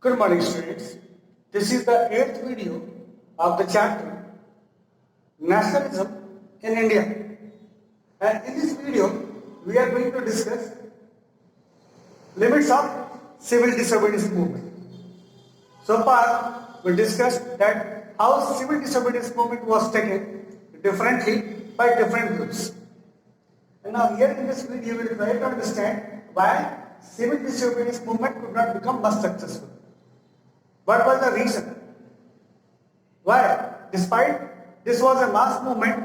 Good morning, students. This is the 8th video of the chapter Nationalism in India. And in this video, we are going to discuss limits of civil disobedience movement. So far, we discussed that how civil disobedience movement was taken differently by different groups. And now here in this video, we will try to understand why civil disobedience movement could not become much successful. What was the reason? Why, despite this was a mass movement,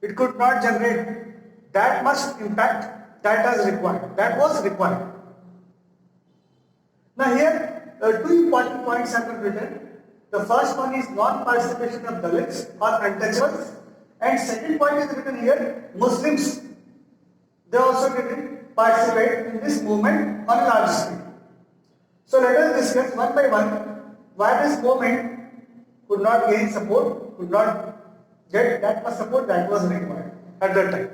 it could not generate that much impact that was required. Now here, two important points have been written. The first one is non-participation of Dalits or untouchables, and second point is written here, Muslims. They also didn't participate in this movement on a large scale. So let us discuss one by one why this movement could not gain support, could not get that much support that was required at that time.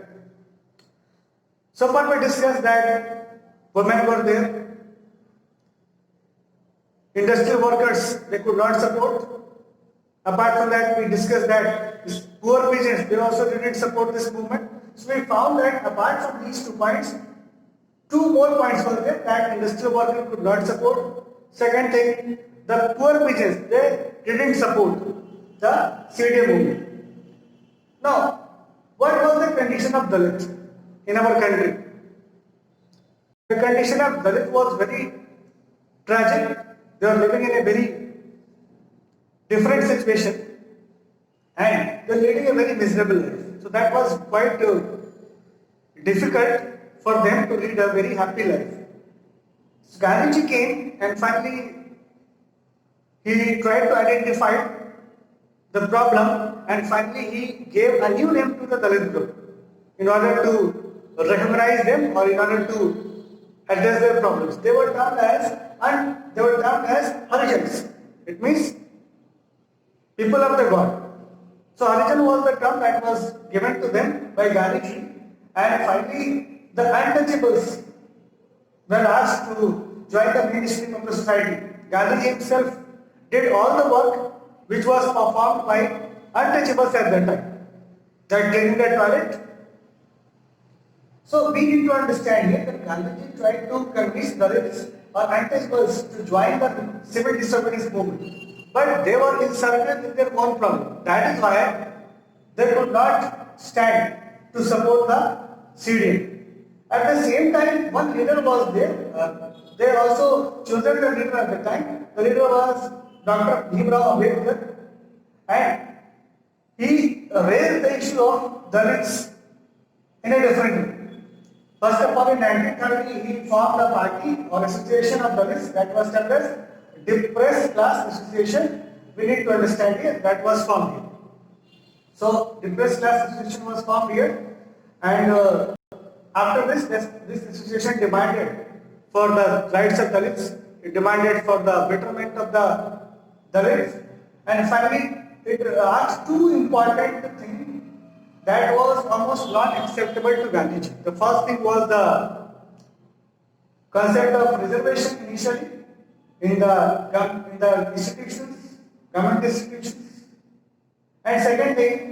So far we discussed that women were there, industrial workers they could not support. Apart from that, we discussed that poor peasants they also didn't support this movement. So we found that apart from these 2 points, 2 more points were there that industrial worker could not support. Second thing, the poor peasants they didn't support the CDA movement. Now, what was the condition of Dalit in our country? The condition of Dalit was very tragic. They were living in a very different situation and they were leading a very miserable life. So that was quite difficult for them to lead a very happy life. So Gandhiji came and finally he tried to identify the problem and finally he gave a new name to the Dalit group in order to recognize them or in order to address their problems. They were termed as Harijans. It means people of the God. So Harijan was the term that was given to them by Gandhiji, and finally the untouchables were asked to join the mainstream of the society. Gandhiji himself did all the work which was performed by untouchables at that time, that cleaning the toilet. So we need to understand here that Gandhiji tried to convince Dalits or untouchables to join the civil disobedience movement. But they were encircled with their own problem. That is why they could not stand to support the CDA. At the same time, one leader was there. They also chosen the leader at the time. The leader was Dr. Bhimrao Ambedkar, and he raised the issue of Dalits in a different way. First of all, in 1930, he formed a party or association of Dalits that was termed as Depressed Class Association. We need to understand here that was formed here. So Depressed Class Association was formed here, and after this association demanded for the rights of Dalits. It demanded for the betterment of the Dalits, and finally it asked 2 important things that was almost not acceptable to Gandhiji. The first thing was the concept of reservation initially in the institutions, government institutions, and second thing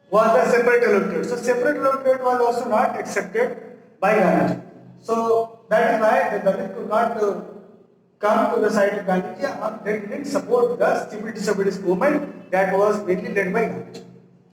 was the separate electorate. So separate electorate was also not accepted by Gandhiji. So that is why the Dalit could not come to the side of Gandhiji. They didn't support the civil disobedience movement that was mainly led by Gandhiji.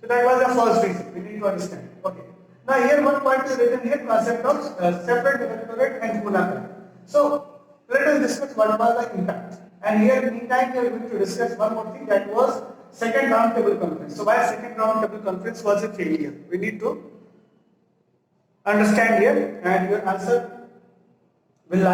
So that was the first reason we need to understand. Okay. Now here one point is written here, concept of separate electorate and Munakar. So let us discuss what was the impact. And here in meantime we are going to discuss one more thing, that was second round table conference. So why second round table conference was a failure? We need to understand here, and your answer will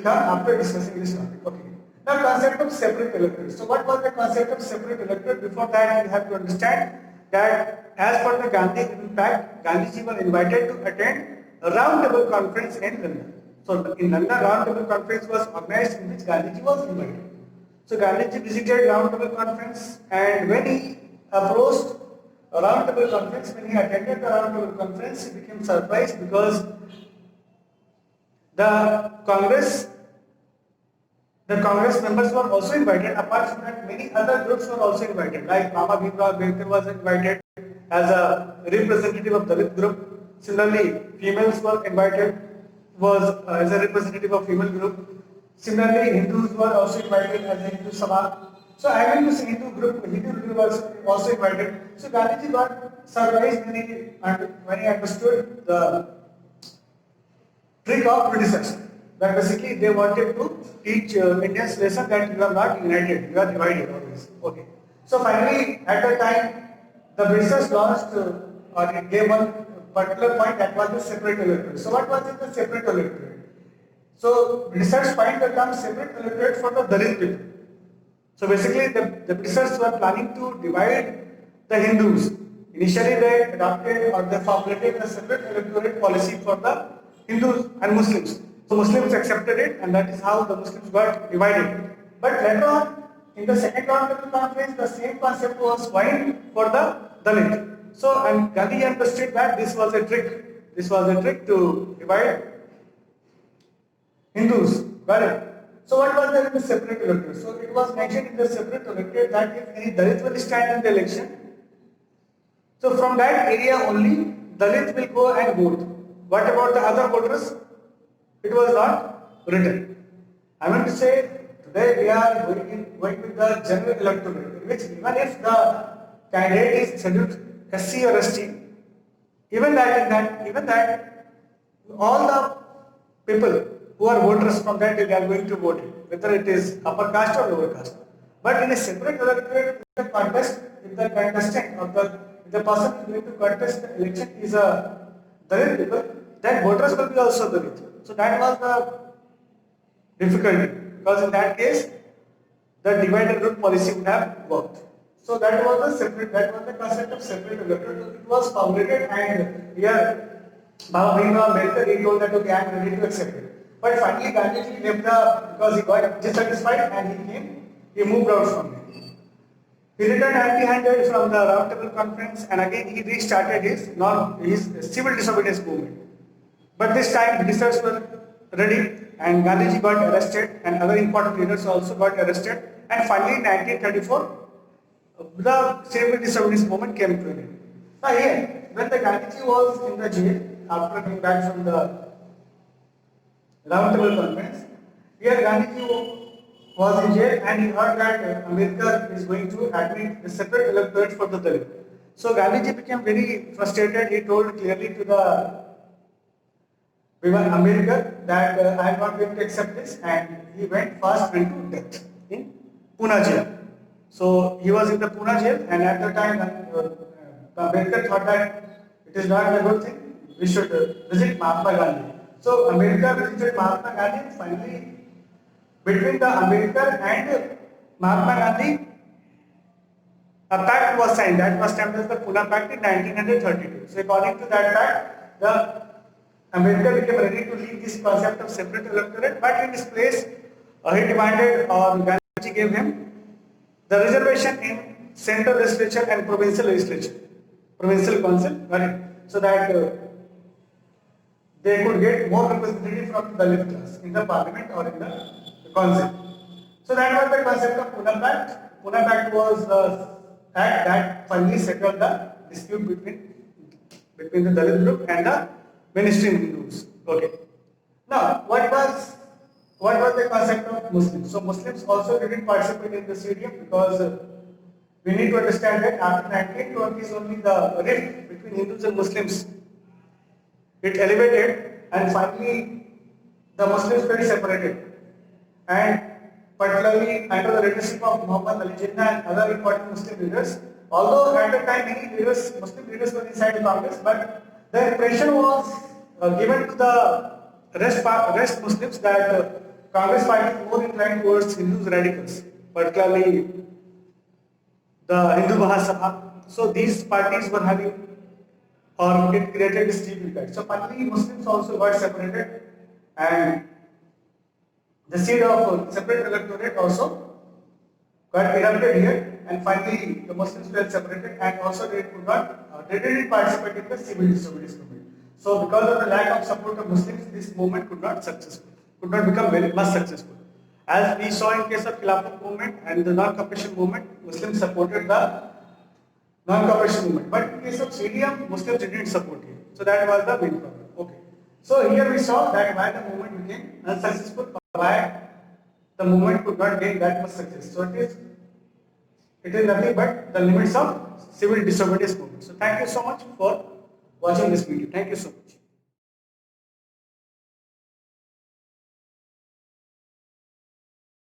come after discussing this topic. Okay. Now concept of separate electorate. So what was the concept of separate electorate? Before that we have to understand that as per the Gandhi impact, Gandhiji was invited to attend a round table conference in London. So in London, round table conference was organized in which Gandhiji was invited. So Gandhiji visited round table conference, and when he approached a round table conference, when he attended the round table conference, he became surprised because the Congress The Congress members were also invited. Apart from that, many other groups were also invited. Like Baba Bhimrao Ambedkar was invited as a representative of Dalit group. Similarly, females were invited was as a representative of female group. Similarly, Hindus were also invited as a Hindu Sabha. So having this Hindu group, Hindu group was also invited. So Gandhiji got surprised when he understood the trick of Britishers. That basically they wanted to teach Indians lesson that you are not united, you are divided always. Okay. So finally, at the time, the Britishers launched or it gave one particular point, that was the separate electorate. So what was it, the separate electorate? So Britishers find the term separate electorate for the Dalit people. So basically, the Britishers were planning to divide the Hindus. Initially, they adopted or they formulated a separate electorate policy for the Hindus and Muslims. So Muslims accepted it, and that is how the Muslims got divided. But later on, in the second Continental Conference, the same concept was coined for the Dalit. So, and Gandhi understood that this was a trick. This was a trick to divide Hindus. Got it? So what was there in the separate electorate? So it was mentioned in the separate electorate that if any Dalit will stand in the election, so from that area only Dalit will go and vote. What about the other voters? It was not written. I want to say today we are going with the general electorate, in which even if the candidate is scheduled SC or ST, even that all the people who are voters from that they are going to vote it, whether it is upper caste or lower caste. But in a separate electorate, if the contestant or the person who is going to contest the election is a Dalit people, then voters will be also Dalit. So that was the difficulty, because in that case, the divide and rule policy would have worked. So that was the concept of separate electorate. It was formulated, and here Baba Bhimrao Ambedkar, he told that okay, I am ready to accept it. But finally Gandhiji left because he got dissatisfied and he moved out from it. He returned empty-handed from the Round Table Conference, and again he restarted his civil disobedience movement. But this time Britishers were ready, and Gandhiji got arrested, and other important leaders also got arrested. And finally in 1934, the civil disobedience movement came to an end. Now here, when the Gandhiji was in the jail after coming back from the Round Table Conference, here Gandhiji was in jail and he heard that Ambedkar is going to admit the separate electorate for the Dalit. So Gandhiji became very frustrated. He told clearly to the Ambedkar that I am not going to accept this, and he went fast into death in Pune jail. So he was in the Pune jail, and at the time Ambedkar thought that it is not a good thing, we should visit Mahatma Gandhi. So Ambedkar visited Mahatma Gandhi, and finally between the Ambedkar and Mahatma Gandhi, a pact was signed. That was termed as the Pune Pact in 1932. So according to that pact, the Ambedkar became ready to leave this concept of separate electorate, but in his place, he demanded, or Gandhiji gave him, the reservation in central legislature and provincial legislature, provincial council, right? So that they could get more representative from the Dalit class in the parliament or in the council. So that was the concept of Pune Pact. Pune Pact was the act that finally settled the dispute between the Dalit group and the mainstream Hindus. Okay. Now, what was the concept of Muslims? So Muslims also didn't participate in the CDM because we need to understand that after 1920s only the rift between Hindus and Muslims it elevated, and finally the Muslims were separated. And particularly under the leadership of Muhammad Ali Jinnah and other important Muslim leaders, although at the time many Muslim leaders were inside the Congress, but the impression was given to the rest Muslims that Congress party is more inclined towards Hindus radicals, particularly the Hindu Mahasabha. So these parties were having, or it created this deep impact. So finally Muslims also got separated, and the seed of separate electorate also got erupted here, and finally the Muslims were separated, and also they didn't participate in the civil disobedience movement. So because of the lack of support of Muslims, this movement could not become very much successful. As we saw in case of Khilafat movement and the non-cooperation movement, Muslims supported the non-cooperation movement. But in case of CDM, Muslims didn't support it. So that was the main problem. Okay. So here we saw that why the movement became unsuccessful, why the movement could not gain that much success. So it is nothing but the limits of civil disobedience movement. So thank you so much for watching this video. Thank you so much.